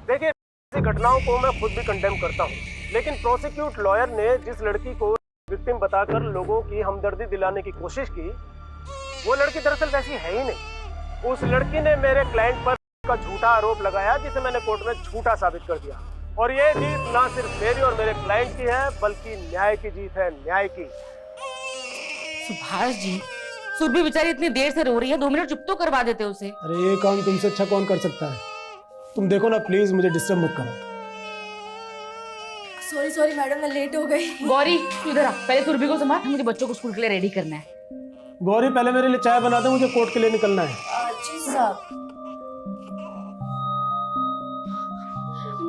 देखिए, ऐसी घटनाओं को मैं खुद भी कंडेम करता हूँ, लेकिन प्रोसिक्यूट लॉयर ने जिस लड़की को विक्टिम बताकर लोगों की हमदर्दी दिलाने की कोशिश की, वो लड़की दरअसल वैसी है ही नहीं। उस लड़की ने मेरे क्लाइंट पर का झूठा आरोप लगाया, जिसे मैंने कोर्ट में झूठा साबित कर दिया। और ये जीत ना सिर्फ मेरी और मेरे क्लाइंट की है, बल्कि न्याय की जीत है, न्याय की। सुभाष जी, सुरभि बेचारी इतनी देर से रो रही है, 2 मिनट चुप तो करवा देते उसे। अरे ये काम तुमसे अच्छा कौन कर सकता है? तुम देखो ना, प्लीज मुझे डिस्टर्ब मत करो। सॉरी मैडम, मैं लेट हो गई। गौरी तू इधर आ, पहले सुरभि को संभाल, मुझे बच्चों को स्कूल के लिए रेडी करना है। गौरी पहले मेरे लिए चाय बना दे, मुझे कोर्ट के लिए निकलना है। जी साहब।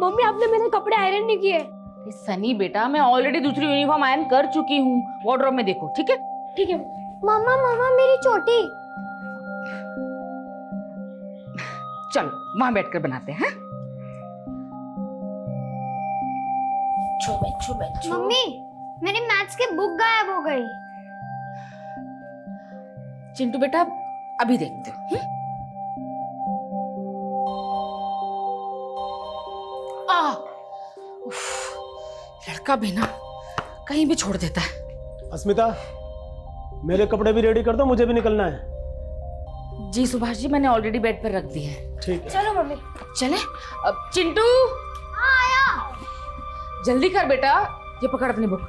मम्मी, आपने मेरे कपड़े आयरन नहीं किए। सनी बेटा, मैं ऑलरेडी दूसरी यूनिफॉर्म आयरन कर चुकी हूँ, वार्डरोब में देखो। ठीक है ठीक है। मामा मेरी चोटी। चलो वहां बैठकर बनाते हैं। मम्मी, मेरी मैथ्स की बुक गायब हो गई। चिंटू बेटा, अभी देखते हैं। लड़का भी ना कहीं भी छोड़ देता है। अस्मिता, मेरे कपड़े भी रेडी कर दो, मुझे भी निकलना है। जी सुभाष जी, मैंने ऑलरेडी बेड पर रख दिए हैं। ठीक है। चलो मम्मी। चले अब। चिंटू, आया। जल्दी कर बेटा, ये पकड़ अपनी बुक।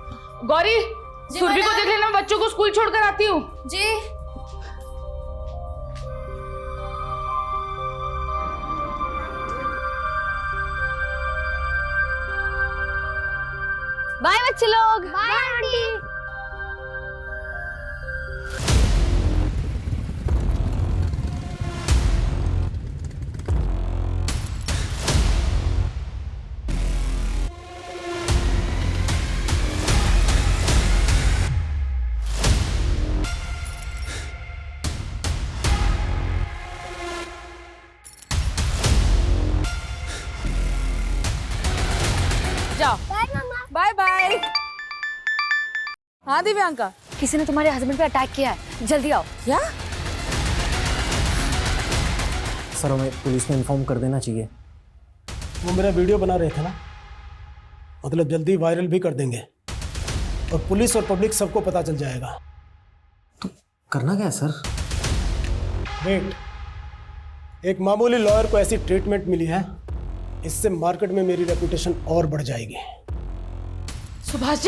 गौरी, सुरभि को देख लेना, मैं बच्चों को स्कूल छोड़कर आती हूँ। जी। बाय बच्चे लोग। Bye aunty. जाओ। Bye bye. हाँ दिव्यांका, किसी ने तुम्हारे हस्बैंड पे अटैक किया है, जल्दी आओ। क्या? सर, हमें पुलिस में इन्फॉर्म कर देना चाहिए। वो मेरा वीडियो बना रहे थे ना, मतलब जल्दी वायरल भी कर देंगे और पुलिस और पब्लिक सबको पता चल जाएगा। तो करना क्या है सर? वेट, एक मामूली लॉयर को ऐसी ट्रीटमेंट मिली है, इससे मार्केट में मेरी रेपुटेशन और बढ़ जाएगी। सुभाष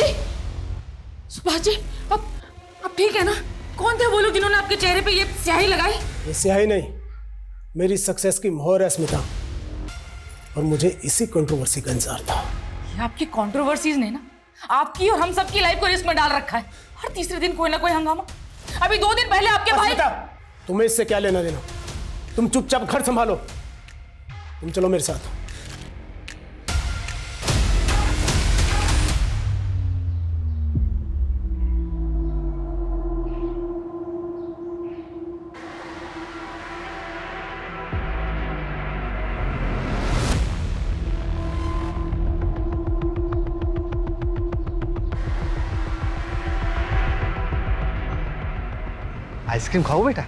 जी, अब ठीक है ना? कौन थे वो लोग जिन्होंने आपके चेहरे पे ये स्याही लगाई? ये स्याही नहीं, मेरी सक्सेस की मोहर है स्मिता, और मुझे इसी कंट्रोवर्सी का इंतजार था। ये आपकी कंट्रोवर्सीज ने ना आपकी और हम सबकी लाइफ को रिस्क में डाल रखा है। हर तीसरे दिन कोई ना कोई हंगामा। अभी 2 दिन पहले आपके भाई। स्मिता, तुम्हें इससे क्या लेना देना? तुम चुपचाप घर संभालो। तुम चलो मेरे साथ। आइसक्रीम खाओ बेटा।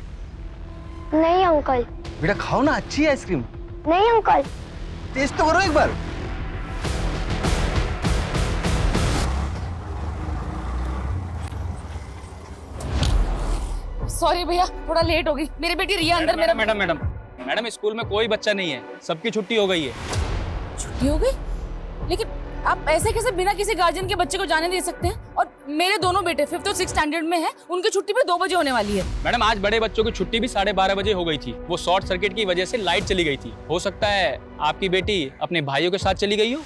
नहीं अंकल। बेटा खाओ ना, अच्छी है आइसक्रीम। नहीं अंकल। टेस्ट तो करो एक बार। सॉरी भैया, थोड़ा लेट हो गई। मेरी बेटी रिया अंदर मेरा। मैडम स्कूल में कोई बच्चा नहीं है, सबकी छुट्टी हो गई है। छुट्टी हो गई? लेकिन आप ऐसे कैसे बिना किसी गार्जियन के बच्चे को जाने दे सकते हैं? और मेरे दोनों बेटे 5th और 6th स्टैंडर्ड में हैं, उनकी छुट्टी भी 2 बजे होने वाली है। मैडम आज बड़े बच्चों की छुट्टी भी 12:30 बजे हो गई थी। वो शॉर्ट सर्किट की वजह से लाइट चली गई थी। हो सकता है आपकी बेटी अपने भाइयों के साथ चली गई हो।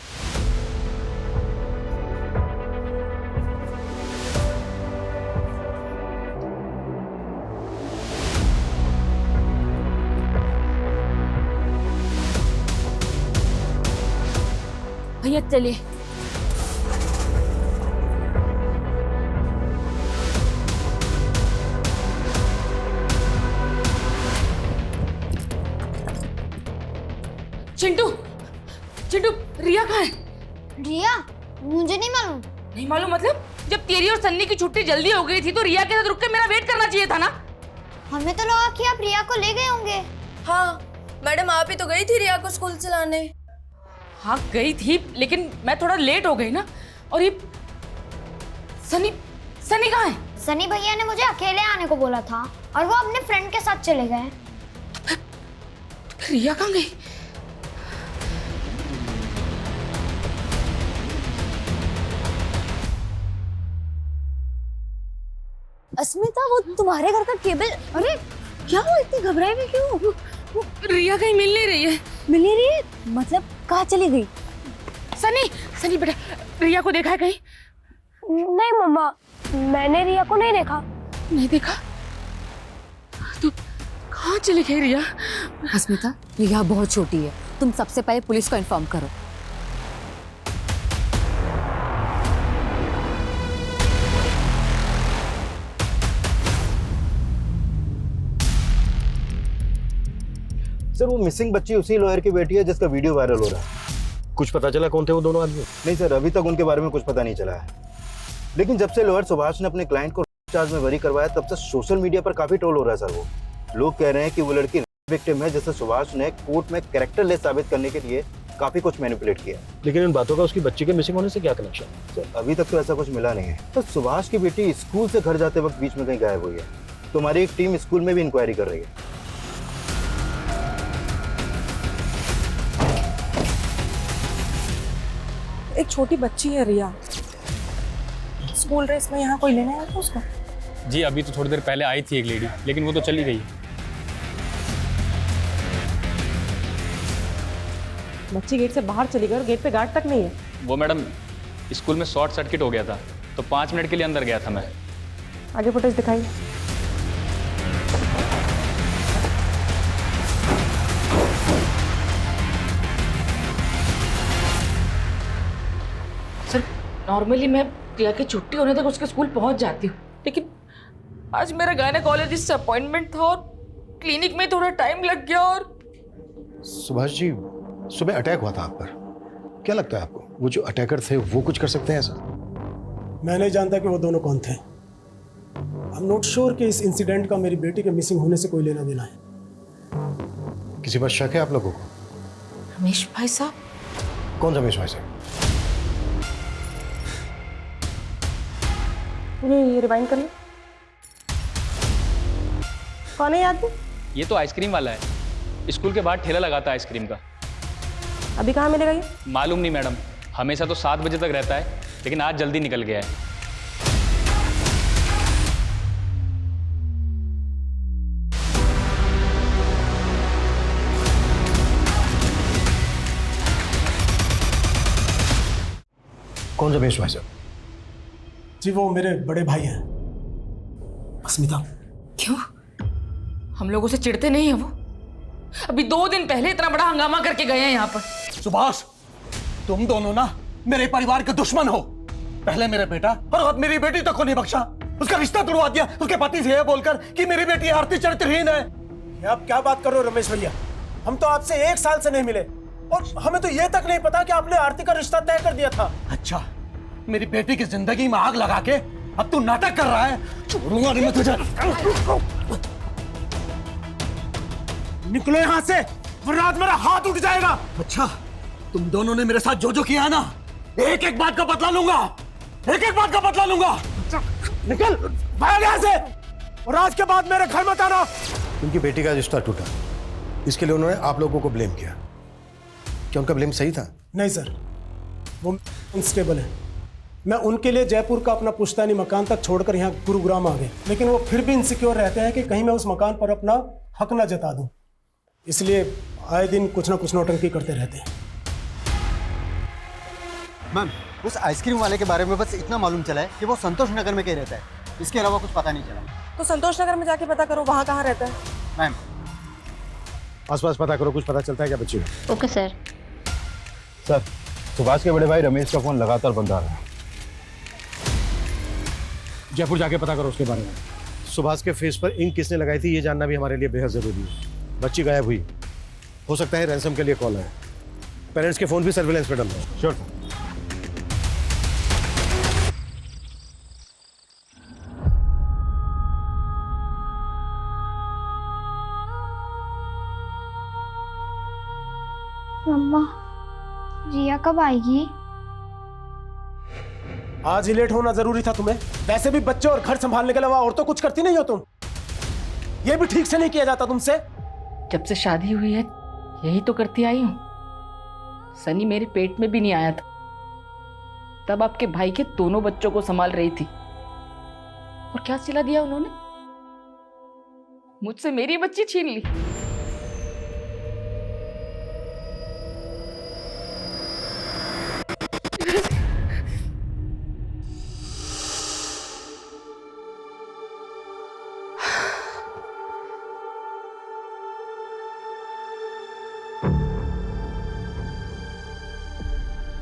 भैया चलिए। चिंटू, रिया कहाँ है? रिया? मुझे नहीं मालूम। नहीं मालूम मतलब? जब तेरी और सन्नी की छुट्टी जल्दी हो गई थी तो रिया के साथ रुक के मेरा वेट करना चाहिए था ना? हमें तो लगा कि आप रिया को ले गए होंगे। हाँ मैडम, आप ही तो गई थी रिया को स्कूल चलाने। हाँ गई थी, लेकिन मैं थोड़ा लेट हो गई ना। और ये सनी सनी कहाँ है? सनी भैया ने मुझे अकेले आने को बोला था और वो अपने फ्रेंड के साथ चले गए। फिर रिया कहाँ गई? अस्मिता, वो तुम्हारे घर का केबल। अरे क्या हुआ, इतनी घबराई हुई क्यों? रिया कहीं मिल नहीं रही है। मिल नहीं रही है? मतलब कहाँ चली गई? सनी सनी बेटा, रिया को देखा है कहीं? नहीं मम्मा, मैंने रिया को नहीं देखा। नहीं देखा तो कहाँ चली गई रिया? अस्मिता, रिया बहुत छोटी है, तुम सबसे पहले पुलिस को इन्फॉर्म करो। सर वो मिसिंग बच्ची उसी लॉयर की बेटी है जिसका वीडियो वायरल हो रहा है। कुछ पता चला कौन थे वो दोनों आदमी? नहीं सर, अभी तक उनके बारे में कुछ पता नहीं चला है, लेकिन जब से लॉयर सुभाष ने अपने क्लाइंट को चार्ज में बरी करवाया तब से सोशल मीडिया पर काफी ट्रोल हो रहा है सर। वो लोग कह रहे हैं कि वो लड़की विक्टिम है, जिसे सुभाष ने कोर्ट में कैरेक्टरलेस साबित करने के लिए काफी कुछ मैनिपुलेट किया। लेकिन इन बातों का उसकी बच्ची के मिसिंग होने से क्या कनेक्शन? सर अभी तक तो ऐसा कुछ मिला नहीं है। तो सुभाष की बेटी स्कूल से घर जाते वक्त बीच में कहीं गायब हुई है, तो हमारी एक टीम स्कूल में भी इंक्वायरी कर रही है। एक छोटी बच्ची है रिया, स्कूल ड्रेस में यहाँ कोई लेने आया था उसको? जी अभी तो थोड़ी देर पहले आई थी एक लेडी, लेकिन वो तो चली गई। बच्ची गेट से बाहर चली गई और गेट पे गार्ड तक नहीं है। वो मैडम स्कूल में शॉर्ट सर्किट हो गया था, तो 5 मिनट के लिए अंदर गया था मैं। आगे फुटेज दिखाइए। सर नॉर्मली मैं रिया की छुट्टी होने तक उसके स्कूल पहुंच जाती हूँ, लेकिन आज मेरा गायनेकोलॉजिस्ट से अपॉइंटमेंट था और क्लिनिक में थोड़ा टाइम लग गया। और सुभाष जी, सुबह अटैक हुआ था आप पर, क्या लगता है आपको वो जो अटैकर थे वो कुछ कर सकते हैं ऐसा? मैं नहीं जानता कि वो दोनों कौन थे। आई एम नॉट श्योर कि इस इंसिडेंट का मेरी बेटी के मिसिंग होने से कोई लेना देना है। किसी पर शक है आप लोगों को? रमेश भाई साहब। कौन रमेश भाई साहब? ये रिवाइंड कर लो। कौन है ये आदमी? ये तो आइसक्रीम वाला है, स्कूल के बाहर ठेला लगाता है आइसक्रीम का। अभी कहाँ मिलेगा ये? मालूम नहीं मैडम, हमेशा तो 7 बजे तक रहता है, लेकिन आज जल्दी निकल गया है। कौन रमेश भाई साहब? जी वो मेरे बड़े भाई हैं, अस्मिता। क्यों? हम लोगों से चिढ़ते नहीं है वो? अभी 2 दिन पहले इतना बड़ा हंगामा करके गए हैं यहाँ पर। सुभाष, तुम दोनों ना मेरे परिवार के दुश्मन हो। पहले मेरा बेटा और अब मेरी बेटी तक को नहीं बख्शा, उसका रिश्ता तोड़वा दिया उसके पति से यह बोलकर कि मेरी बेटी आरती चरित्रहीन है। ये आप क्या बात कर रहे हो रमेश भैया? हम तो आपसे 1 साल से नहीं मिले और हमें तो ये तक नहीं पता कि आपने आरती का रिश्ता तय कर दिया था। अच्छा, मेरी बेटी की जिंदगी में आग लगा के अब तू नाटक कर रहा है? छोड़ूंगा नहीं मैं तुझे। निकलो यहाँ से वरना आज मेरा हाथ उठ जाएगा। अच्छा, तुम दोनों ने मेरे साथ जो जो किया है ना, एक एक बात का बदला लूंगा, एक एक बात का बदला लूंगा। निकल भाग यहाँ से, और आज के बाद मेरे घर मत आना। उनकी बेटी का रिश्ता टूटा, इसके लिए उन्होंने आप लोगों को ब्लेम किया। क्या उनका ब्लेम सही था? नहीं सर, वो कांस्टेबल है। मैं उनके लिए जयपुर का अपना पुश्तैनी मकान तक छोड़कर यहाँ गुरुग्राम आ गए, लेकिन वो फिर भी इनसिक्योर रहते हैं कि कहीं मैं उस मकान पर अपना हक ना जता दूं, इसलिए आए दिन कुछ ना कुछ नौटंकी करते रहते हैं। मैम, उस आइसक्रीम वाले के बारे में बस इतना मालूम चला है कि वो संतोष नगर में कहीं रहता है, इसके अलावा कुछ पता नहीं चला। तो संतोष नगर में जाके पता करो वहाँ कहाँ रहता है। मैम, आसपास पता करो, कुछ पता चलता है क्या बच्ची को? Okay sir. सर, सुभाष के बड़े भाई रमेश का फोन लगातार बंद आ रहा है। जयपुर जाके पता करो उसके बारे में। सुभाष के फेस पर इंक किसने लगाई थी ये जानना भी हमारे लिए बेहद जरूरी है। बच्ची गायब हुई, हो सकता है रैंसम के लिए कॉल है। पेरेंट्स के फोन भी सर्विलेंस पे डाल दो। श्योर। मम्मा, रिया कब आएगी? आज ही लेट होना जरूरी था तुम्हें? वैसे भी बच्चे और घर संभालने के अलावा और तो कुछ करती नहीं हो तुम। ये भी ठीक से नहीं किया जाता तुमसे। जब से शादी हुई है यही तो करती आई हूँ। सनी मेरे पेट में भी नहीं आया था, तब आपके भाई के दोनों बच्चों को संभाल रही थी। और क्या सिला दिया उन्होंने? मुझसे मेरी बच्ची छीन ली।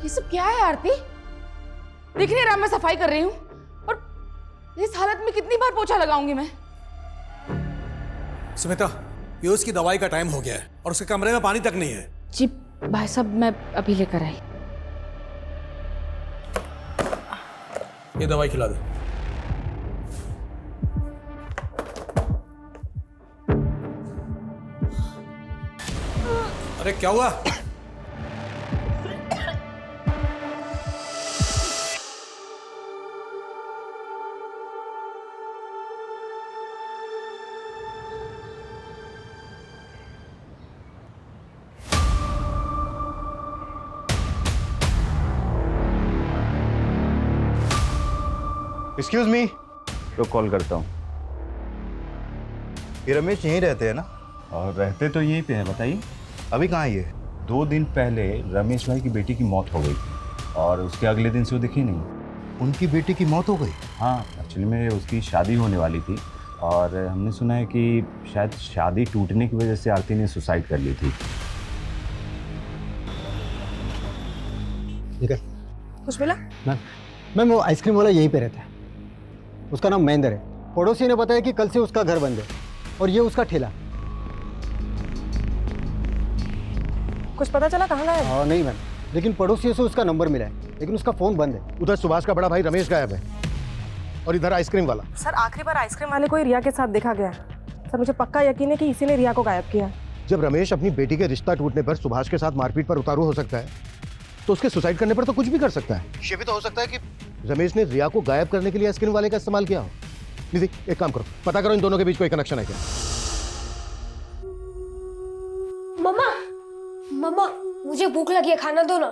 ये सब क्या है आरती? दिख नहीं रहा मैं सफाई कर रही हूँ, और इस हालत में कितनी बार पोछा लगाऊंगी मैं? सुमित्रा, पीयूष की दवाई का टाइम हो गया है और उसके कमरे में पानी तक नहीं है। जी भाई साहब, मैं अभी लेकर आई। ये दवाई खिला दे। अरे क्या हुआ? एक्सक्यूज मी, तो कॉल करता हूँ। ये रमेश यहीं रहते हैं ना? और रहते तो यहीं पे हैं, बताइए। अभी कहाँ है ये? 2 दिन पहले रमेश भाई की बेटी की मौत हो गई और उसके अगले दिन से वो दिखी नहीं। उनकी बेटी की मौत हो गई? हाँ, एक्चुअली में उसकी शादी होने वाली थी और हमने सुना है कि शायद शादी टूटने की वजह से आरती ने सुसाइड कर ली थी। ठीक है। कुछ मिला? मैम वो आइसक्रीम वाला यहीं पे रहता है, उसका नाम महेंद्र है। पड़ोसी ने बताया कि कल से उसका घर बंद है और ये उसका ठेला। कुछ पता चला कहाँ गया है? नहीं मैम, लेकिन पड़ोसियों से उसका नंबर मिला है, लेकिन उसका फोन बंद है। उधर सुभाष का बड़ा भाई रमेश गायब है और इधर आइसक्रीम वाला। सर आखिरी बार आइसक्रीम वाले को ही रिया के साथ देखा गया। सर मुझे पक्का यकीन है कि इसी ने रिया को गायब किया। जब रमेश अपनी बेटी के रिश्ता टूटने पर सुभाष के साथ मारपीट पर उतारू हो सकता है, तो उसके सुसाइड करने पर तो कुछ भी कर सकता है। ये भी तो हो सकता है कि रमेश ने रिया को गायब करने के लिए आइसक्रीम वाले का इस्तेमाल किया हो। निधि, एक काम करो, पता करो इन दोनों के बीच कोई कनेक्शन है क्या। मम्मा, मम्मा मुझे भूख लगी है, खाना दो ना।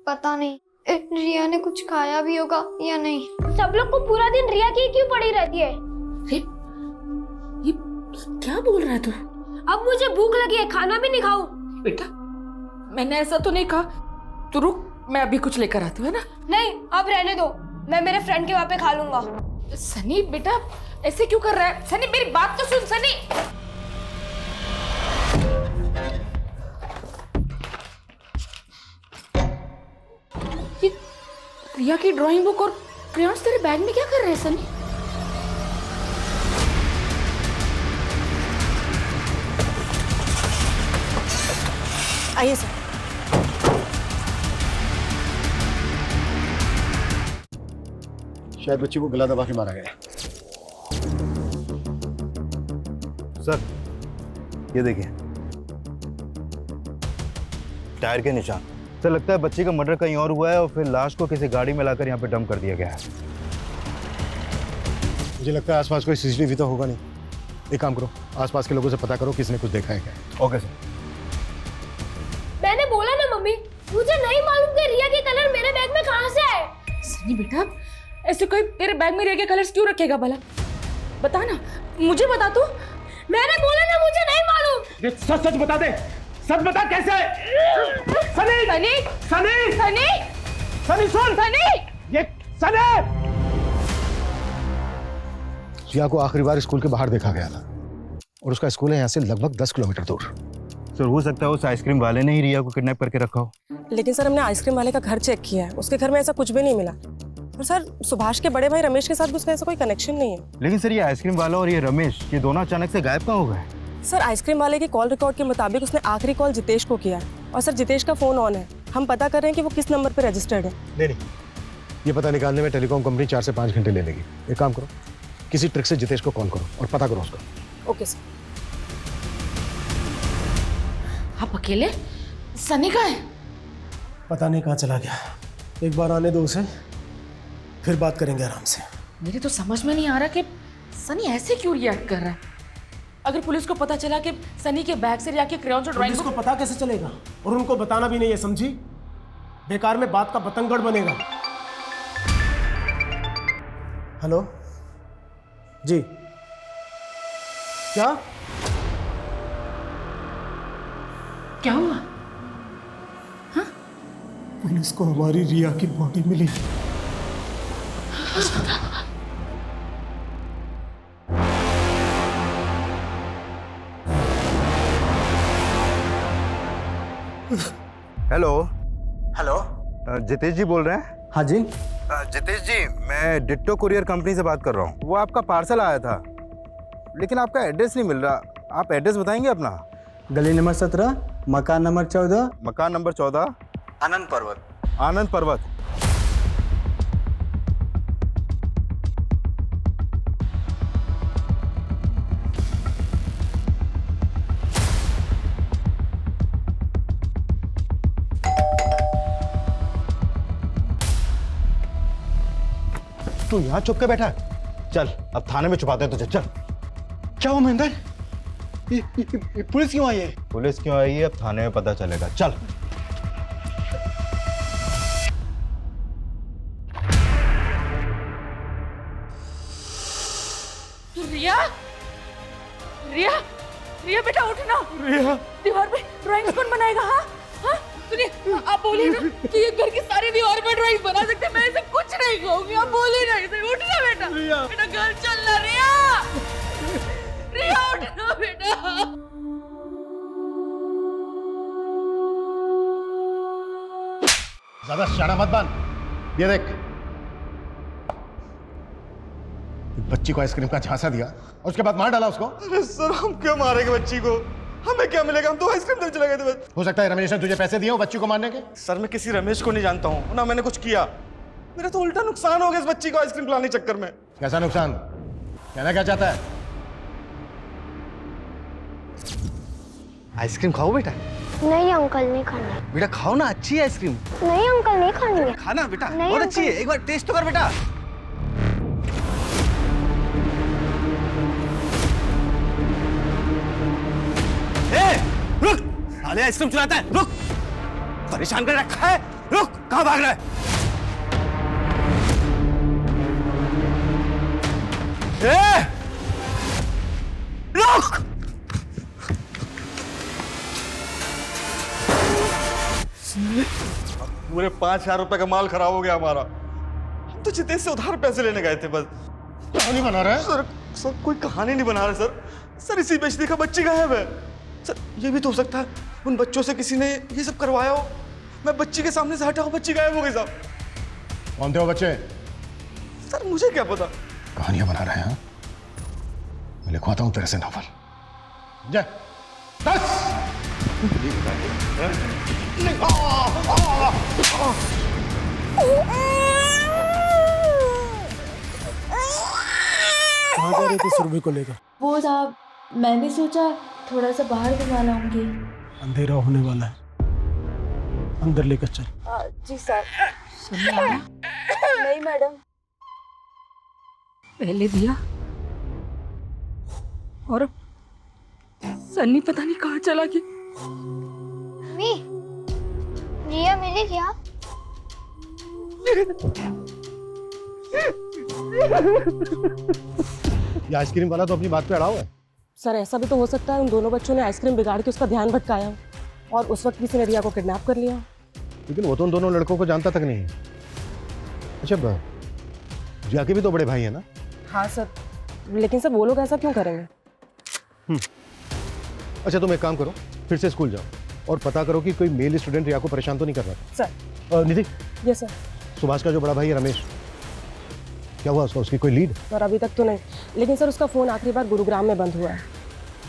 पता नहीं रिया ने कुछ खाया भी होगा या नहीं। सब लोग को पूरा दिन रिया की क्यों पड़ी रहती है? ये क्या बोल रहा है तू? अब मुझे भूख लगी है, खाना भी नहीं खाऊं? बेटा मैंने ऐसा तो नहीं कहा। तू रुक, मैं अभी कुछ लेकर आती हूँ, है ना? नहीं, अब रहने दो, मैं मेरे फ्रेंड के वहाँ पे खा लूंगा। सनी बेटा ऐसे क्यों कर रहा है? सनी मेरी बात तो सुन। सनी ये रिया की ड्राइंग बुक और क्रेयॉन्स तेरे बैग में क्या कर रहे हैं सनी? आइए सर। शायद बच्ची को गला दबा के मारा गया। सर ये देखिए, टायर के निशान। सर लगता है बच्ची का मर्डर कहीं और हुआ है और फिर लाश को किसी गाड़ी में लाकर यहाँ पे डंप कर दिया गया है। मुझे लगता है आसपास कोई सीसीटीवी तो होगा नहीं। एक काम करो, आसपास के लोगों से पता करो किसने कुछ देखा है क्या। Okay sir. मैंने बोला ना मम्मी, मुझे नहीं मालूम कि रिया के कलर मेरे बैग में कहाँ से आए। सनी बेटा ऐसे कोई तेरे बैग में रिया के कलर्स क्यों रखेगा भला? बता ना, मुझे बता तू। मैंने बोला ना मुझे नहीं मालूम। ये सच सच बता दे, सच बता कैसे? सनी सनी सनी सनी सनी सुन, सनी ये सनी। रिया को आखिरी बार स्कूल के बाहर देखा गया था और उसका स्कूल है यहाँ से लगभग 10 किलोमीटर दूर। सर हो सकता है उस आइसक्रीम वाले ने ही रिया को किडनैप करके रखा हो। लेकिन सर हमने आइसक्रीम वाले का घर चेक किया है, उसके घर में ऐसा कुछ भी नहीं मिला। और सर सुभाष के बड़े भाई रमेश के साथ भी उसका ऐसा कोई कनेक्शन नहीं है। लेकिन सर ये आइसक्रीम वाला और ये रमेश, ये दोनों अचानक से गायब कहाँ हो गए? सर आइसक्रीम वाले की कॉल रिकॉर्ड के मुताबिक उसने आखिरी कॉल जितेश को किया और सर जितेश का फोन ऑन है। हम पता कर रहे हैं कि वो किस नंबर पर रजिस्टर्ड है। नहीं, ये पता निकालने में टेलीकॉम कंपनी 4 से 5 घंटे ले लेगी। एक काम करो, किसी ट्रिक से जितेश को कॉल करो और पता करो उसका। Okay sir. आप अकेले? सनी कहाँ है? पता नहीं कहाँ चला गया। एक बार आने दो उसे, फिर बात करेंगे आराम से। मेरे तो समझ में नहीं आ रहा कि सनी ऐसे क्यों रिएक्ट कर रहा है। अगर पुलिस को पता चला कि सनी के बैग से रिया के क्रेयॉन और ड्राइंग पुलिस को पता कैसे चलेगा? और उनको बताना भी नहीं है, समझी? बेकार में बात का बतंगड़ बनेगा। हेलो जी, क्या क्या हुआ? पुलिस को हमारी रिया की बॉडी मिली। हेलो हेलो, जितेश जी बोल रहे हैं? हाँ जी। जितेश जी, मैं डिट्टो कुरियर कंपनी से बात कर रहा हूँ। वो आपका पार्सल आया था, लेकिन आपका एड्रेस नहीं मिल रहा। आप एड्रेस बताएंगे अपना? गली नंबर 17, मकान नंबर 14। मकान नंबर 14, आनंद पर्वत। आनंद पर्वत। तू यहाँ चुप के बैठा है? चल अब थाने में छुपाते हैं तुझे। चल। क्या हुआ महेंद्र? ये पुलिस क्यों आई है? पुलिस क्यों आई है अब थाने में पता चलेगा। चल। रिया, रिया, रिया बेटा उठ ना। रिया, दीवार पे ड्राइंग कौन बनाएगा? हाँ हाँ, सुनिए, आप बोलिए ना कि ये घर की सारी दीवार पे ड्राइंग बना सकते हैं। मैं ऐसे कुछ नहीं कहूंगी, आप बोलिए ना इसे। उठ ना बेटा। रिया, बेटा घर चलना। रिया, रिया उठ ना बेटा। ज्यादा शाना मत बन। ये देख, बच्ची को आइसक्रीम का झांसा दिया और उसके बाद मार डाला उसको। अरे सर, हम क्यों मारेंगे बच्ची को? हमें क्या मिलेगा? हम तो आइसक्रीम देने चले गए थे बस। हो सकता है रमेश ने तुझे पैसे दिए हो बच्ची को मारने के। सर, मैं किसी रमेश को नहीं जानता हूँ, ना मैंने कुछ किया। मेरा तो उल्टा नुकसान हो गया इस बच्ची को आइसक्रीम खिलाने के चक्कर में। कैसा नुकसान? कहना क्या चाहता है? आइसक्रीम खाओ बेटा। नहीं अंकल, नहीं खानी। बेटा खाओ ना, अच्छी है आइसक्रीम। नहीं अंकल, नहीं खानी है। खाना बेटा, नहीं बहुत अंकल। अच्छी है। एक बार टेस्ट तो कर बेटा। रुक, साले आइसक्रीम चलाता है। रुक, परेशान कर रखा है। रुक, कहाँ भाग रहा है? रुक! पूरे 5,000 रुपए का माल खराब हो गया हमारा। हम तो जितेश से उधार पैसे लेने गए थे बस। कहानी बना रहा है? सर कोई कहानी नहीं बना रहा सर। सर इसी बेच देखा बच्ची गायब है। सर ये भी तो हो सकता है उन बच्चों से किसी ने ये सब करवाया हो। मैं बच्ची के सामने से हटा हूँ, बच्ची गायब हो गई साहब। कौन थे वो बच्चे? सर मुझे क्या पता। कहानियां बना रहे हैं? मैं लिखवाता हूँ तेरे से नॉवल। जय 10। कहाँ जा रहे थे सुरभि को लेकर? वो साहब, मैंने सोचा थोड़ा सा बाहर घुमा लाऊंगी। अंधेरा होने वाला है, अंदर लेकर चल। जी सर। नहीं मैडम। पहले दिया और अब सन्नी पता नहीं कहाँ चला गया। मम्मी, रिया मिली क्या? ये आइसक्रीम वाला तो अपनी बात पे अड़ा हुआ है। सर ऐसा भी तो हो सकता है उन दोनों बच्चों ने आइसक्रीम बिगाड़ के उसका ध्यान भटकाया हो और उस वक्त किसी ने रिया को किडनैप कर लिया। लेकिन वो तो उन दोनों लड़कों को जानता तक नहीं है। अच्छा, रिया के भी तो बड़े भाई है ना? हाँ सर, लेकिन सर वो लोग ऐसा क्यों करेंगे? अच्छा, तुम एक काम करो, फिर से स्कूल जाओ और पता करो कि कोई मेल स्टूडेंट रिया को परेशान तो नहीं कर रहा। Sir. Nidhi. Yes sir. Subhash का जो बड़ा भाई है रमेश, क्या हुआ उसका? उसकी कोई लीड? सर अभी तक तो नहीं, लेकिन सर उसका फोन आखिरी बार गुरुग्राम में बंद हुआ है।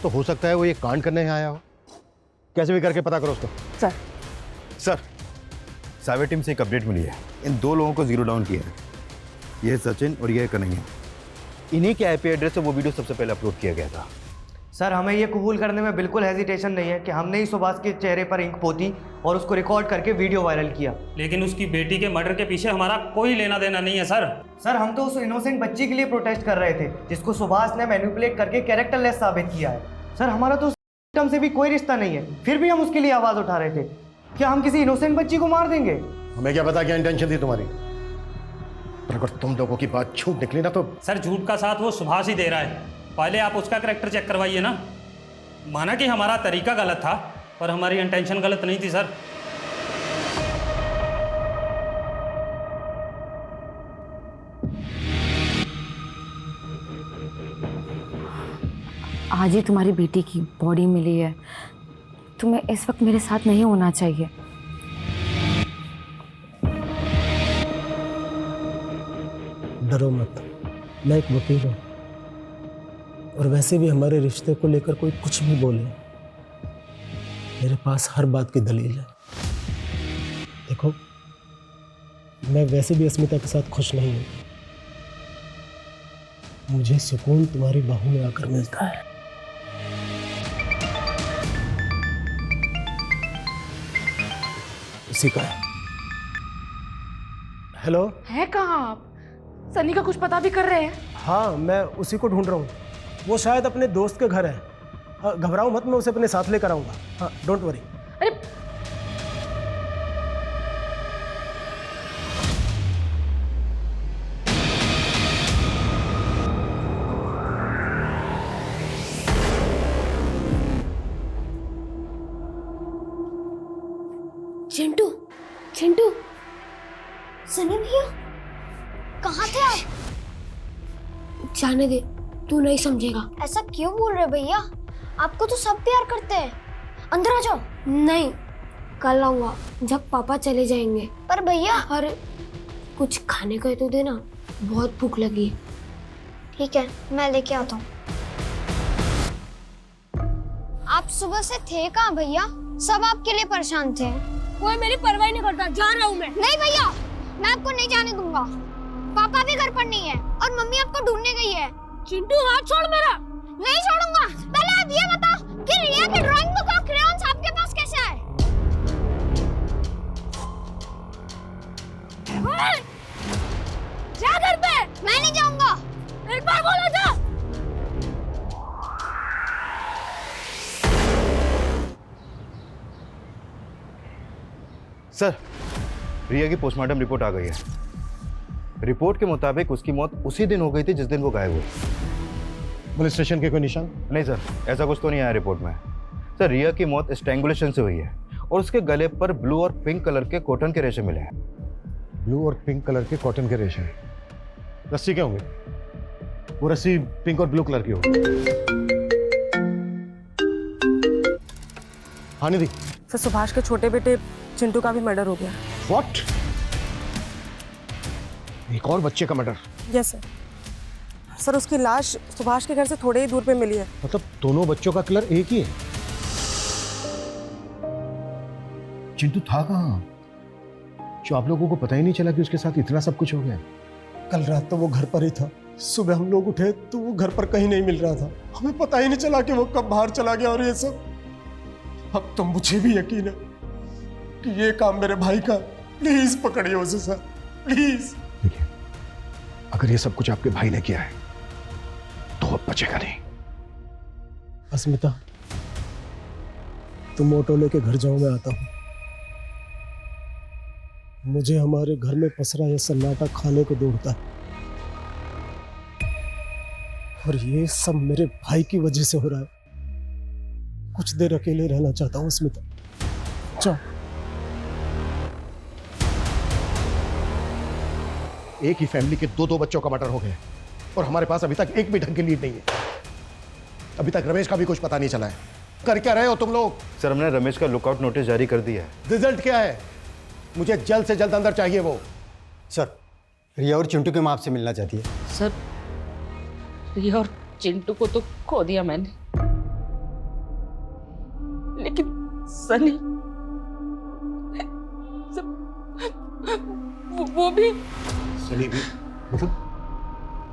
तो हो सकता है वो ये कांड करने यहाँ आया हो। कैसे भी करके पता करो उसको। सर। सर, साइबर टीम से एक अपडेट मिली है। इन 2 लोगों को 0 डाउन किया है। ये है सचिन और ये है कन्हैया। इन्हीं के आईपी एड्रेस से वो वीडियो सबसे पहले अपलोड किया गया था। सर हमें ये कबूल करने में बिल्कुल हेजिटेशन नहीं है कि हमने ही सुभाष के चेहरे पर इंक पोती और उसको रिकॉर्ड करके वीडियो वायरल किया। लेकिन उसकी बेटी के मर्डर के पीछे हमारा कोई लेना देना नहीं है सर। सर हम तो उस इनोसेंट बच्ची के लिए प्रोटेस्ट कर रहे थे जिसको सुभाष ने मैनिपुलेट करके कैरेक्टरलेस साबित किया है। सर हमारा तो उस विक्टिम से भी कोई रिश्ता नहीं है, फिर भी हम उसके लिए आवाज उठा रहे थे। क्या हम किसी इनोसेंट बच्ची को मार देंगे? हमें क्या पता क्या इंटेंशन थी तुम्हारी, पर अगर तुम लोगों की बात झूठ निकली ना तो। सर झूठ का साथ वो सुभाष ही दे रहा है। पहले आप उसका कैरेक्टर चेक करवाइए ना। माना कि हमारा तरीका गलत था, पर हमारी इंटेंशन गलत नहीं थी सर। आज ही तुम्हारी बेटी की बॉडी मिली है, तुम्हें इस वक्त मेरे साथ नहीं होना चाहिए। डरो मत, मैं एक वकील हूँ, और वैसे भी हमारे रिश्ते को लेकर कोई कुछ भी बोले, मेरे पास हर बात की दलील है। देखो, मैं वैसे भी अस्मिता के साथ खुश नहीं हूँ। मुझे सुकून तुम्हारी बाहों में आकर मिलता है। उसी का है। हेलो, है कहाँ आप? सनी का कुछ पता भी कर रहे हैं? हाँ, मैं उसी को ढूंढ रहा हूँ। वो शायद अपने दोस्त के घर है। हाँ, घबराओ मत, मैं उसे अपने साथ लेकर आऊँगा। हाँ, डोंट वरी। अरे चिंटू, चिंटू, सनी भैया, कहाँ थे आप? जाने दे, तू नहीं समझेगा। ऐसा क्यों बोल रहे भैया? आपको तो सब प्यार करते हैं। अंदर आ जाओ। नहीं, कल आऊंगा जब पापा चले जाएंगे। पर भैया, अरे कुछ खाने का तो देना, बहुत भूख लगी है। ठीक है, मैं लेके आता हूँ। आप सुबह से थे कहाँ भैया? सब आपके लिए परेशान थे। कोई मेरी परवाह नहीं करता, जा रहा हूँ मैं। नहीं भैया, मैं आपको नहीं जाने दूंगा। पापा भी घर पर नहीं है और मम्मी आपको ढूंढने गई है। चिंटू, हाथ छोड़ मेरा। नहीं छोड़ूंगा। पहले आप ये बताओ कि रिया की ड्राइंग बुक और क्रेयॉन्स आपके पास कैसे आए? जा घर पे। मैं नहीं जाऊंगा। एक बार बोला जा। सर, रिया की पोस्टमार्टम रिपोर्ट आ गई है। रिपोर्ट के मुताबिक उसकी मौत उसी दिन हो गई थी जिस दिन वो गायब हुई। पुलिस स्टेशन के कोई निशान? नहीं सर, ऐसा कुछ तो नहीं आया रिपोर्ट में। सर, रिया की मौत स्ट्रैंगुलेशन से हुई है और उसके गले पर ब्लू और पिंक कलर के कॉटन के रेशे मिले हैं। ब्लू और पिंक कलर के कॉटन के रेशे? रस्सी क्या होंगे? वो रस्सी पिंक और ब्लू कलर की होगी। हाँ निधि। सर सुभाष के छोटे बेटे चिंटू का भी मर्डर हो गया। व्हाट? एक और बच्चे का मर्डर? Yes sir. सर उसकी लाश सुभाष के घर से थोड़े ही दूर पे मिली है। मतलब दोनों बच्चों का किलर एक ही है? चिंटू था कहाँ जो आप लोगों को पता ही नहीं चला कि उसके साथ इतना सब कुछ हो गया? कल रात तो वो घर पर ही था। सुबह हम लोग उठे तो वो घर पर कहीं नहीं मिल रहा था। हमें पता ही नहीं चला कि वो कब बाहर चला गया। और ये सब अब तो मुझे भी यकीन है कि ये काम मेरे भाई का। प्लीज पकड़िए उसे सर, प्लीज। देखिए, अगर ये सब कुछ आपके भाई ने किया है तो अब बचेगा नहीं। अस्मिता, तुम ऑटो लेके घर जाओ, मैं आता हूं। मुझे हमारे घर में पसरा यह सन्नाटा खाने को दौड़ता है, और ये सब मेरे भाई की वजह से हो रहा है। कुछ देर अकेले रहना चाहता हूं अस्मिता, जाओ। एक ही फैमिली के दो बच्चों का मर्डर हो गया और हमारे पास अभी तक एक भी ढंग की लीड नहीं है। अभी तक रमेश का भी कुछ पता नहीं चला है। कर क्या रहे हो तुम लोग? सर, हमने रमेश का लुकआउट नोटिस जारी कर दिया है। रिजल्ट क्या है? मुझे जल्द से जल्द अंदर चाहिए वो। सर, रिया और चिंटू की मां आपसे मिलना चाहती है। सर, रिया और चिंटू को तो खो दिया मैंने, लेकिन सनी वो भी। सनी भी? मतलब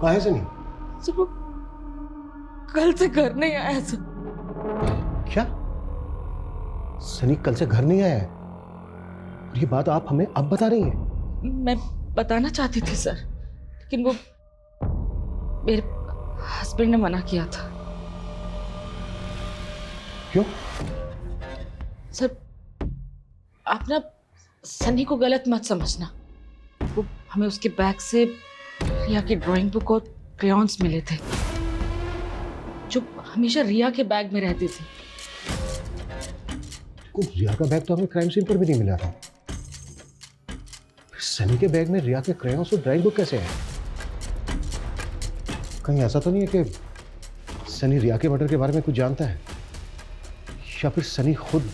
कहाँ है सनी? सर, वो कल से घर नहीं आया सर। क्या? सनी कल से घर नहीं आया है? ये बात आप हमें अब बता रही हैं? मैं बताना चाहती थी सर, लेकिन वो मेरे हस्बैंड ने मना किया था। क्यों? सर, आप ना सनी को गलत मत समझना। वो हमें उसके बैग से रिया की ड्राइंग बुक और क्रेयॉन्स मिले थे, जो हमेशा रिया के बैग में रहती थी। रिया का बैग तो हमें क्राइम सीन पर भी नहीं मिला था। सनी के बैग में रिया के क्रेयॉन्स और ड्राइंग बुक कैसे है? कहीं ऐसा तो नहीं है कि सनी रिया के मर्डर के बारे में कुछ जानता है, या फिर सनी खुद?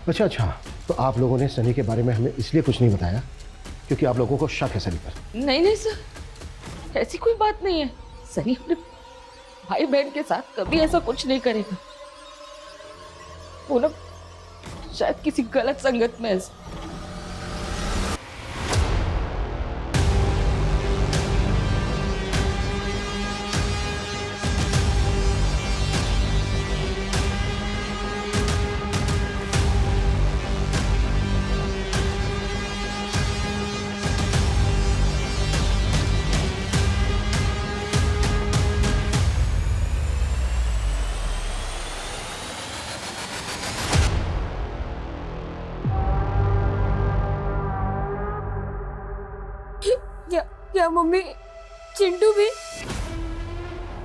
अच्छा, तो आप लोगों ने सनी के बारे में हमें इसलिए कुछ नहीं बताया क्योंकि आप लोगों को शक है सनी पर? नहीं सर, ऐसी कोई बात नहीं है। सनी अपने भाई बहन के साथ कभी ऐसा कुछ नहीं करेगा। वो ना शायद किसी गलत संगत में है। क्या मम्मी चिंटू भी?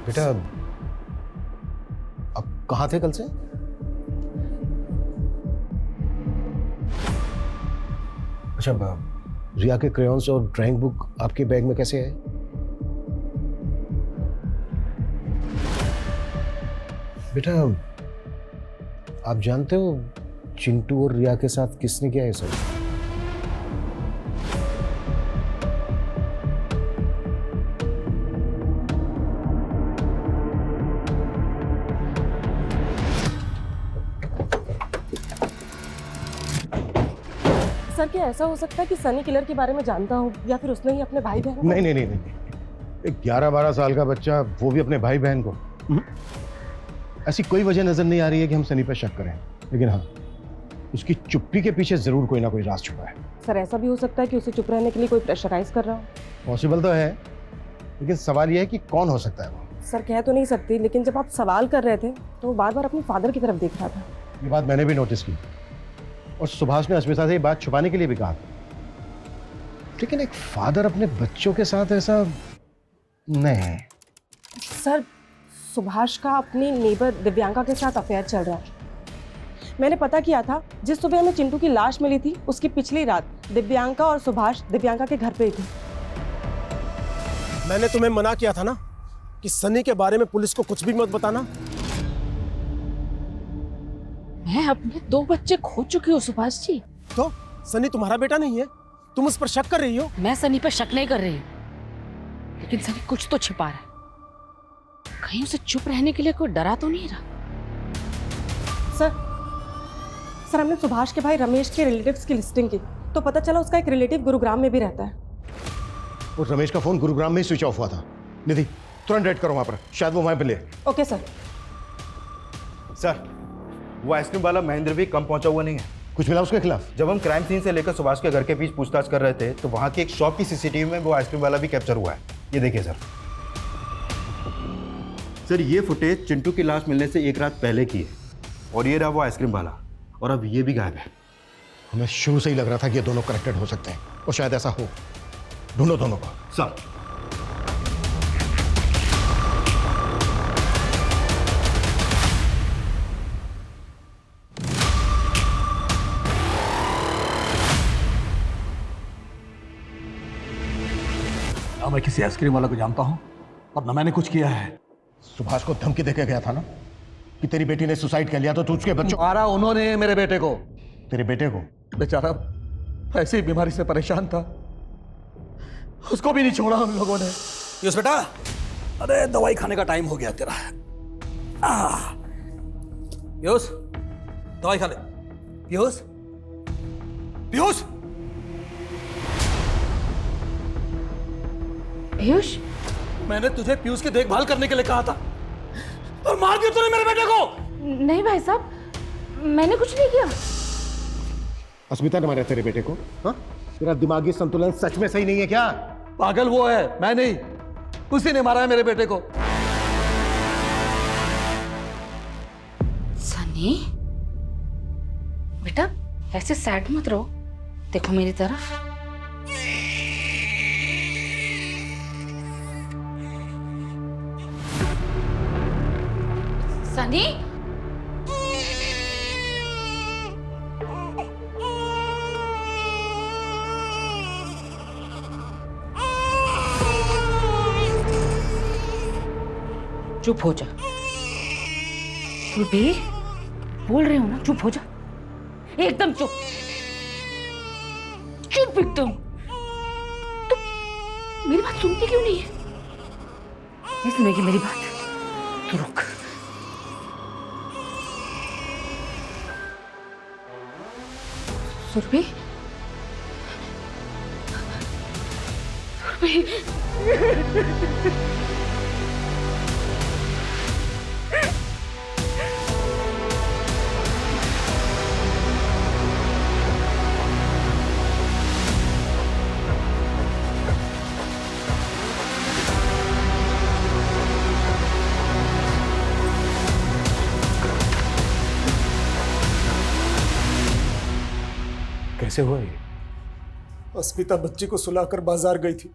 बेटा, अब कहाँ थे कल से? अच्छा, रिया के क्रेयॉन्स और ड्राइंग बुक आपके बैग में कैसे है? बेटा, आप जानते हो चिंटू और रिया के साथ किसने किया है सब? सर, क्या ऐसा हो सकता है कि सनी किलर के बारे में जानता हो, या फिर उसने ही अपने भाई बहन? नहीं, एक 11-12 साल का बच्चा, वो भी अपने भाई बहन को। ऐसी कोई वजह नजर नहीं आ रही है कि हम सनी पर शक करें, लेकिन हाँ, उसकी चुप्पी के पीछे जरूर कोई ना कोई राज छुपा है। सर, ऐसा भी हो सकता है कि उसे चुप रहने के लिए कोई प्रेशराइज कर रहा हो। पॉसिबल तो है, लेकिन सवाल यह है कि कौन हो सकता है वो। सर, कह तो नहीं सकती, लेकिन जब आप सवाल कर रहे थे तो वो बार बार अपने फादर की तरफ देख रहा था। ये बात मैंने भी नोटिस की, और सुभाष ने अस्मिता से ये बात छुपाने के लिए भी कहा, लेकिन एक फादर अपने बच्चों के साथ ऐसा नहीं। सर, सुभाष का अपनी नेबर दिव्यांका के साथ अफेयर चल रहा है। मैंने पता किया था, जिस सुबह हमें चिंटू की लाश मिली थी उसकी पिछली रात दिव्यांका और सुभाष दिव्यांका के घर पे ही थे। मैंने तुम्हें मना किया था ना कि सनी के बारे में पुलिस को कुछ भी मत बताना। मैं अपने 2 बच्चे खो चुकी हूँ सुभाष जी। तो सनी तुम्हारा बेटा नहीं है? तुम उस पर शक कर रही हो? मैं सनी पर शक नहीं कर रही हूँ, लेकिन सनी कुछ तो छिपा रहा है। कहीं उसे चुप रहने के लिए कोई डरा तो नहीं रहा? सर, हमने सुभाष के भाई रमेश के रिलेटिव्स की लिस्टिंग की, तो पता चला उसका एक रिलेटिव गुरुग्राम में भी रहता है। और रमेश का फोन गुरुग्राम में ही स्विच ऑफ हुआ था। निधि, तुरंत रेड करो वहां पर, शायद वो वहां पे ले। Okay sir. सर, वो आइसक्रीम वाला महेंद्र भी कम पहुंचा हुआ नहीं है। कुछ मिला उसके खिलाफ? जब हम क्राइम सीन से लेकर सुभाष के घर के बीच पूछताछ कर रहे थे तो वहां की एक शॉप की सीसीटीवी में वो आइसक्रीम वाला भी कैप्चर हुआ है। ये देखिए सर, ये फुटेज चिंटू की लाश मिलने से 1 रात पहले की है, और ये रहा वो आइसक्रीम वाला, और अब ये भी गायब है। हमें शुरू से ही लग रहा था कि ये दोनों कनेक्टेड हो सकते हैं, और शायद ऐसा हो। ढूंढो दोनों को। सर, ना मैं किसी आइसक्रीम वाला को जानता हूं और ना मैंने कुछ किया है। सुभाष को धमकी देके गया था ना कि तेरी बेटी ने सुसाइड कर लिया, तो तू उसके बच्चों। मारा उन्होंने मेरे बेटे को। तेरे बेटे को? बेचारा ऐसी बीमारी से परेशान था, उसको भी नहीं छोड़ा उन लोगों ने। पीयूष बेटा, अरे दवाई खाने का टाइम हो गया तेरा। पीयूष, दवाई खा ले। पीयूष, पीयूष, पीयूष, मैंने तुझे पीयूष की देखभाल करने के लिए कहा था और मार दिया तूने मेरे बेटे को। नहीं भाई साहब, मैंने कुछ नहीं किया। अस्मिता ने मारा तेरे बेटे को? हाँ, तेरा दिमागी संतुलन सच में सही नहीं है क्या? पागल वो है, मैं नहीं। उसी ने मारा है मेरे बेटे को। सनी बेटा ऐसे सैड मत रहो, देखो मेरी तरफ। सनी चुप हो जा। सुरभि बोल रहे हो ना, चुप हो जा, एकदम चुप, चुप एकदम। तो मेरी बात सुनती क्यों नहीं है? नहीं सुनेगी मेरी बात तो रुक। सुरभि कैसे हुआ ये? अस्मिता बच्ची को सुलाकर बाजार गई थी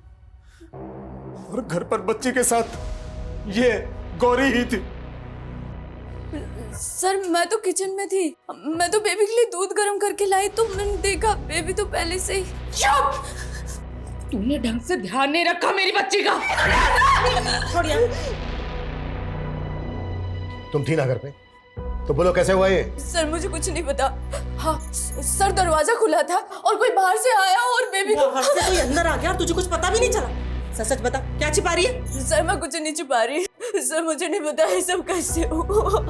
और घर पर बच्ची के साथ ये गौरी ही थी। सर मैं तो किचन में थी, मैं तो बेबी के लिए दूध गर्म करके लाई तो मैंने देखा बेबी तो पहले से ही। चुप! तूने ढंग से ध्यान नहीं रखा मेरी बच्ची का। छोड़िए। तुम थी ना घर पे, तो बोलो कैसे हुआ ये? सर मुझे कुछ नहीं पता। हाँ सर दरवाजा खुला था और कोई बाहर से आया और बेबी को बाहर से कोई अंदर आ गया और तुझे कुछ पता भी नहीं चला? सच सच बता, क्या छिपा रही है? सर मैं कुछ नहीं छिपा रही, सर मुझे नहीं पता है सब कैसे हुआ।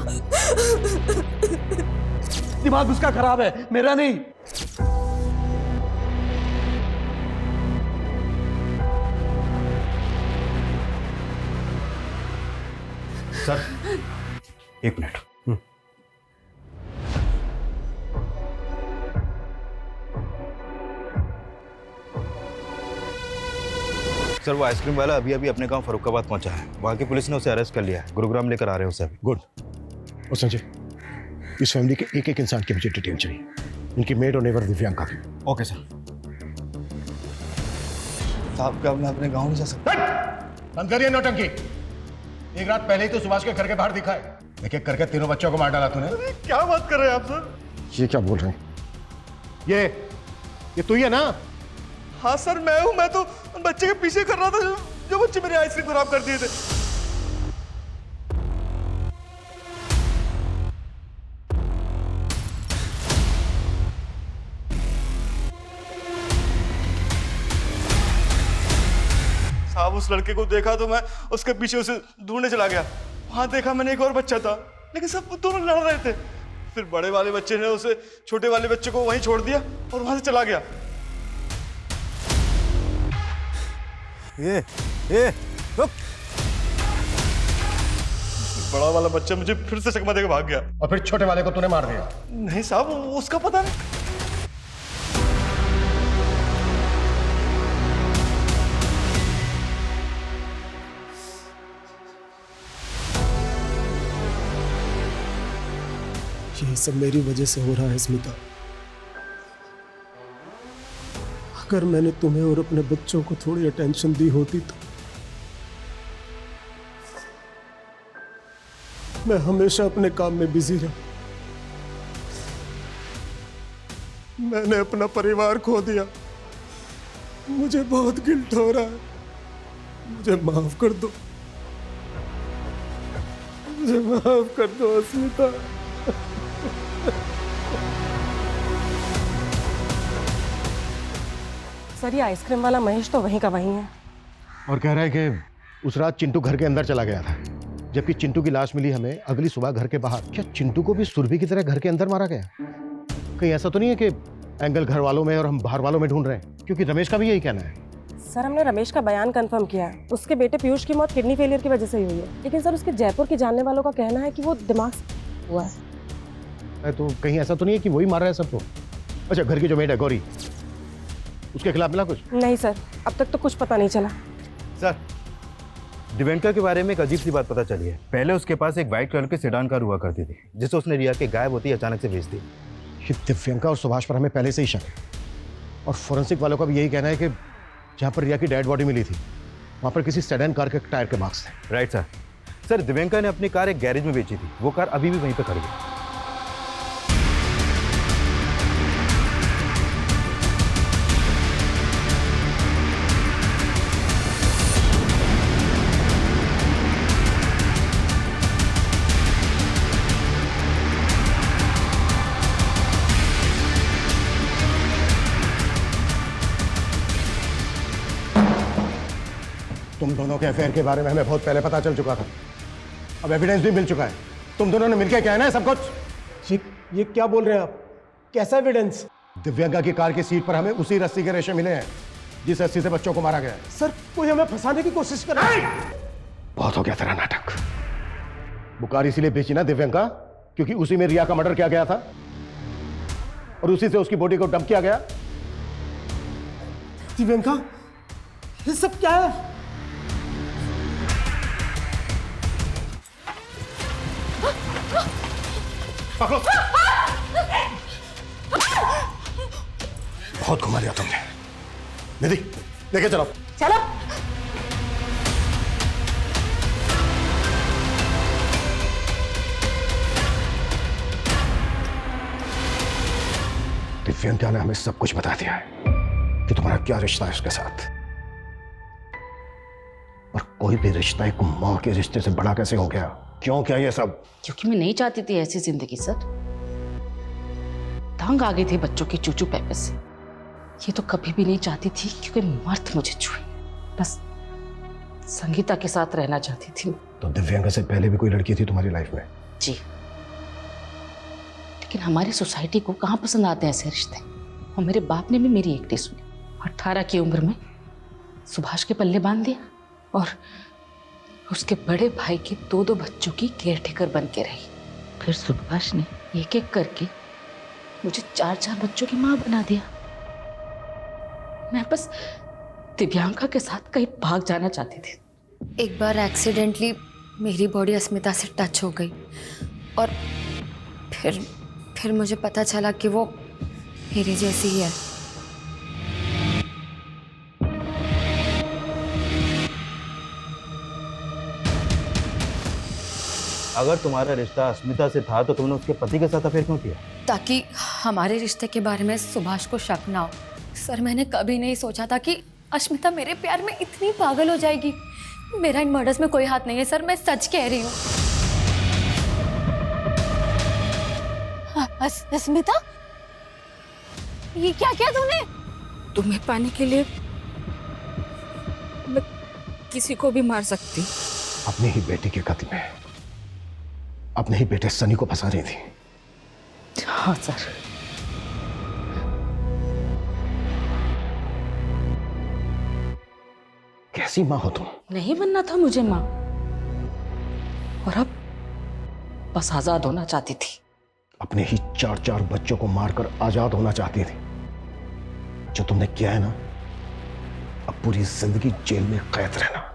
दिमाग उसका खराब है, मेरा नहीं। सर एक मिनट। सर वो आइसक्रीम वाला अभी अभी अपने गांव फरुखाबाद पहुंचा है। वहां की पुलिस ने उसे अरेस्ट कर लिया है। गुरुग्राम लेकर आ रहे हैं उसे अभी। गुड। और संजय, इस फैमिली के एक एक इंसान की मुझे डिटेल चाहिए, इनकी मेड और नेबर दिव्यांका की। Okay sir. साहब क्या मैं अपने गांव नहीं जा सकता? बंद करिए नौटंकी। एक रात पहले ही तो सुभाष के घर के बाहर दिखा है। एक एक करके तीनों बच्चों को मार डाला तूने। क्या बात कर रहे हैं आप सर? ये क्या बोल रहे हैं? ये तू ही है ना? हाँ सर मैं हूँ। मैं तो बच्चे के पीछे कर रहा था जो बच्चे मेरी आइसक्रीम खराब कर दिए थे। साहब उस लड़के को देखा तो मैं उसके पीछे उसे ढूंढने चला गया। वहां देखा मैंने एक और बच्चा था, लेकिन सब दोनों लड़ रहे थे। फिर बड़े वाले बच्चे ने उसे छोटे वाले बच्चे को वहीं छोड़ दिया और वहां से चला गया। ये रुक। बड़ा वाला बच्चा मुझे फिर से चकमा देकर भाग गया। और फिर छोटे वाले को तूने मार दिया? नहीं साहब उसका पता नहीं। ये सब मेरी वजह से हो रहा है स्मिता। अगर मैंने तुम्हें और अपने बच्चों को थोड़ी अटेंशन दी होती तो मैं हमेशा अपने काम में बिजी रहा। मैंने अपना परिवार खो दिया। मुझे बहुत गिल्ट हो रहा है। मुझे माफ कर दो, मुझे माफ कर दो अस्मिता। सर ये आइसक्रीम वाला महेश तो वहीं का वहीं है और कह रहा है कि उस रात चिंटू घर के अंदर चला गया था, जबकि चिंटू की लाश मिली हमें अगली सुबह घर के बाहर। क्या चिंटू को भी सुरभि की तरह घर के अंदर मारा गया? कहीं ऐसा तो नहीं है कि एंगल घर वालों में और हम बाहर वालों में ढूंढ रहे हैं? क्योंकि रमेश का भी यही कहना है। सर हमने रमेश का बयान कंफर्म किया है। उसके बेटे पीयूष की मौत किडनी फेलियर की वजह से ही हुई है, लेकिन सर उसके जयपुर के जानने वालों का कहना है कि वो दिमाग से हुआ है। तो कहीं ऐसा तो नहीं है कि वही मार रहा है सबको? अच्छा, घर की जो मेड है गौरी, उसके खिलाफ मिला कुछ? नहीं सर, अब तक तो कुछ पता नहीं चला। सर, दिव्यांका के बारे में एक अजीब सी बात पता चली है। पहले उसके पास एक वाइट कलर की सेडान कार हुआ करती थी, जिसे उसने रिया के गायब होती अचानक से बेच दी। ये दिव्यांका और सुभाष पर हमें पहले से ही शक है, और फोरेंसिक वालों का भी यही कहना है कि जहाँ पर रिया की डेड बॉडी मिली थी वहाँ पर किसी सेडान कार के टायर के मार्क्स थे। Right sir. सर, दिव्यांका ने अपनी कार एक गैरेज में बेची थी, वो कार अभी भी वहीं पर खड़ी है। तुम दोनों के अफेयर के बारे में हमें बहुत पहले पता चल चुका था, अब एविडेंस भी मिल चुका है। तुम दोनों ने मिलकर क्या है ना सब कुछ। ये क्या बोल रहे हैं आप? कैसा एविडेंस? दिव्यांका की कार की सीट पर हमें उसी रस्सी के रेशे मिले हैं जिस रस्सी से बच्चों को मारा गया है। सर, कोई हमें फंसाने की कोशिश कर रहा है। बहुत हो गया तेरा नाटक। वो कार इसीलिए बेची ना दिव्यांका, क्योंकि उसी में रिया का मर्डर किया गया था और उसी से उसकी बॉडी को डंप किया गया। दिव्यांका, ये सब क्या है? पकड़ो। बहुत घुमा लिया तुमने। निधि, लेके चलो। चलो। दिव्यांका ने हमें सब कुछ बता दिया है कि तुम्हारा क्या रिश्ता है उसके साथ, और कोई भी रिश्ता एक मां के रिश्ते से बड़ा कैसे हो गया? क्यों क्या ये सब? क्योंकि मैं नहीं चाहती थी ऐसी जिंदगी सर। तंग आ गई थी बच्चों की चूचू पैपे से। ये तो कभी भी नहीं चाहती थी क्योंकि मर्द मुझे छुए। बस संगीता के साथ रहना चाहती थी। तो दिव्यांका से पहले भी कोई लड़की थी तुम्हारी लाइफ में? जी, लेकिन हमारी सोसाइटी को कहाँ पसंद आते हैं ऐसे रिश्ते। और मेरे बाप ने भी मेरी एक सुनी। 18 की उम्र में सुभाष के पल्ले बांध दिया और उसके बड़े भाई के 2-2 बच्चों की केयरटेकर बन के रही। फिर सुभाष ने एक एक करके मुझे 4-4 बच्चों की माँ बना दिया। मैं बस दिव्यांका के साथ कहीं भाग जाना चाहती थी। एक बार एक्सीडेंटली मेरी बॉडी अस्मिता से टच हो गई और फिर मुझे पता चला कि वो मेरी जैसी ही है। अगर तुम्हारा रिश्ता अस्मिता से था तो तुमने उसके पति के साथ अफेयर क्यों किया? ताकि हमारे रिश्ते के बारे में सुभाष को शक ना हो। सर, मैंने कभी नहीं सोचा था कि अस्मिता मेरे प्यार में इतनी पागल हो जाएगी। मेरा इन मर्डर्स में कोई हाथ नहीं है सर, मैं सच कह रही हूँ। अस्मिता, ये क्या किया तूने? तुम्हें पाने के लिए मैं किसी को भी मार सकती। अपनी ही बेटी के कत्ल में अपने ही बेटे सनी को फंसा रही थी। हाँ सर। कैसी माँ हो तुम? नहीं बनना था मुझे माँ, और अब बस आजाद होना चाहती थी। अपने ही 4-4 बच्चों को मारकर आजाद होना चाहती थी। जो तुमने किया है ना, अब पूरी जिंदगी जेल में कैद रहना।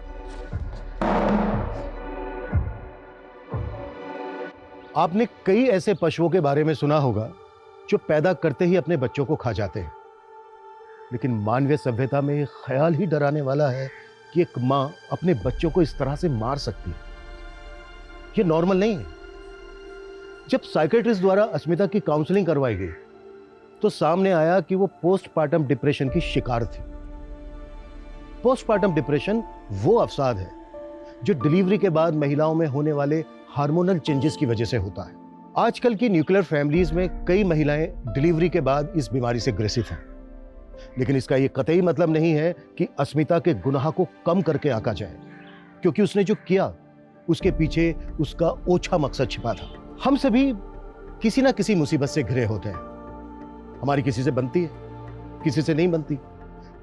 आपने कई ऐसे पशुओं के बारे में सुना होगा जो पैदा करते ही अपने बच्चों को खा जाते हैं, लेकिन मानवीय सभ्यता में ख्याल ही डराने वाला है कि एक मां अपने बच्चों को इस तरह से मार सकती है। ये नॉर्मल नहीं है। जब साइकेट्रिस्ट द्वारा अस्मिता की काउंसलिंग करवाई गई तो सामने आया कि वो पोस्टपार्टम डिप्रेशन की शिकार थी। पोस्टपार्टम डिप्रेशन वो अवसाद है जो डिलीवरी के बाद महिलाओं में होने वाले हार्मोनल चेंजेस की वजह से होता है। आजकल की न्यूक्लियर फैमिलीज में कई महिलाएं डिलीवरी के बाद इस बीमारी से ग्रसित हैं, लेकिन इसका यह कतई मतलब नहीं है कि अस्मिता के गुनाह को कम करके आंका जाए, क्योंकि उसने जो किया उसके पीछे उसका ओछा मकसद छिपा था। हम सभी किसी ना किसी मुसीबत से घिरे होते हैं। हमारी किसी से बनती है, किसी से नहीं बनती,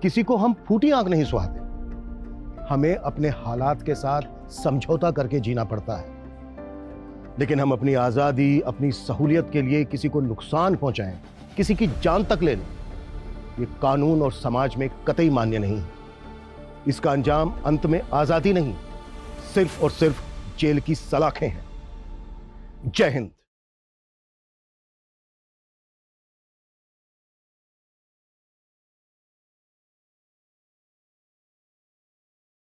किसी को हम फूटी आंख नहीं सुहाते। हमें अपने हालात के साथ समझौता करके जीना पड़ता है, लेकिन हम अपनी आजादी, अपनी सहूलियत के लिए किसी को नुकसान पहुंचाएं, किसी की जान तक ले लो, ये कानून और समाज में कतई मान्य नहीं है। इसका अंजाम अंत में आजादी नहीं, सिर्फ और सिर्फ जेल की सलाखें हैं। जय हिंद।